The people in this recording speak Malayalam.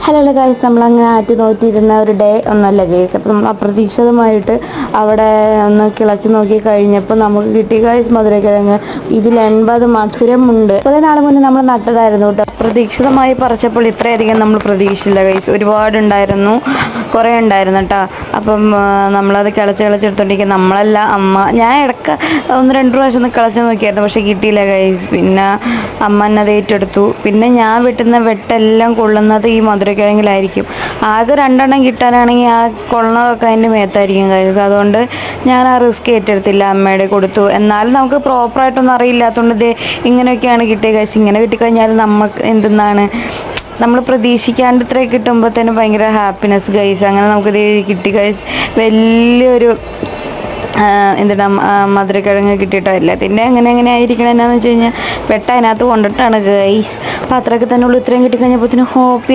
ഹലോ ഗൈസ്, നമ്മളങ്ങനെ ആറ്റ് നോറ്റിരുന്ന ഒരു ഡേ ഒന്നല്ല ഗൈസ്. അപ്പോൾ നമ്മൾ അപ്രതീക്ഷിതമായിട്ട് അവിടെ ഒന്ന് കിളച്ച് നോക്കി കഴിഞ്ഞപ്പോൾ നമുക്ക് കിട്ടിയ ഗൈസ് മധുരക്കിഴങ്ങ്. ഇതിൽ 80 മധുരമുണ്ട്. കുറേ നാൾ മുന്നേ നമ്മൾ നട്ടതായിരുന്നു കേട്ടോ. അപ്രതീക്ഷിതമായി പറിച്ചപ്പോൾ ഇത്രയധികം നമ്മൾ പ്രതീക്ഷിച്ചില്ല ഗൈസ്. ഒരുപാടുണ്ടായിരുന്നു, കുറേ ഉണ്ടായിരുന്നു കേട്ടോ. അപ്പം നമ്മളത് കിളച്ചെടുത്തോണ്ടിരിക്കുക. നമ്മളല്ല, അമ്മ. ഞാൻ ഇടയ്ക്ക് 1-2 പ്രാവശ്യം ഒന്ന് കിളച്ച് നോക്കിയായിരുന്നു, പക്ഷേ കിട്ടിയില്ല ഗൈസ്. പിന്നെ അമ്മ എന്നെ അത് ഏറ്റെടുത്തു. പിന്നെ ഞാൻ വെട്ടുന്ന വെട്ടെല്ലാം കൊള്ളുന്നത് ഈ മധുരക്കിഴങ്ങിലായിരിക്കും. ആകെ 2 എണ്ണം കിട്ടാനാണെങ്കിൽ ആ കൊള്ളണതൊക്കെ അതിൻ്റെ മേത്തായിരിക്കും ഗൈസ്. അതുകൊണ്ട് ഞാൻ ആ റിസ്ക് ഏറ്റെടുത്തില്ല, അമ്മയുടെ കൊടുത്തു. എന്നാലും നമുക്ക് പ്രോപ്പറായിട്ടൊന്നും അറിയില്ലാത്തതുകൊണ്ട് ഇത് ഇങ്ങനെയൊക്കെയാണ് കിട്ടിയ ഗൈസ്. ഇങ്ങനെ കിട്ടിക്കഴിഞ്ഞാൽ നമുക്ക് എന്തെന്നാണ്, നമ്മൾ പ്രതീക്ഷിക്കാണ്ട് ഇത്ര കിട്ടുമ്പോഴത്തേനും ഭയങ്കര ഹാപ്പിനെസ് ഗൈസ്. അങ്ങനെ നമുക്കിത് കിട്ടി ഗൈസ്. വലിയൊരു മധുരക്കിഴങ്ങ് കിട്ടിയിട്ടോ. എല്ലാത്തിൻ്റെ എങ്ങനെ ആയിരിക്കണം എന്നാന്ന് വെച്ച് കഴിഞ്ഞാൽ വെട്ട അതിനകത്ത് കൊണ്ടിട്ടാണ് ഗൈസ്. അപ്പോൾ അത്രയൊക്കെ തന്നെ ഉള്ളൂ. ഇത്രയും കിട്ടിക്കഴിഞ്ഞപ്പോഴത്തേനും ഹാപ്പി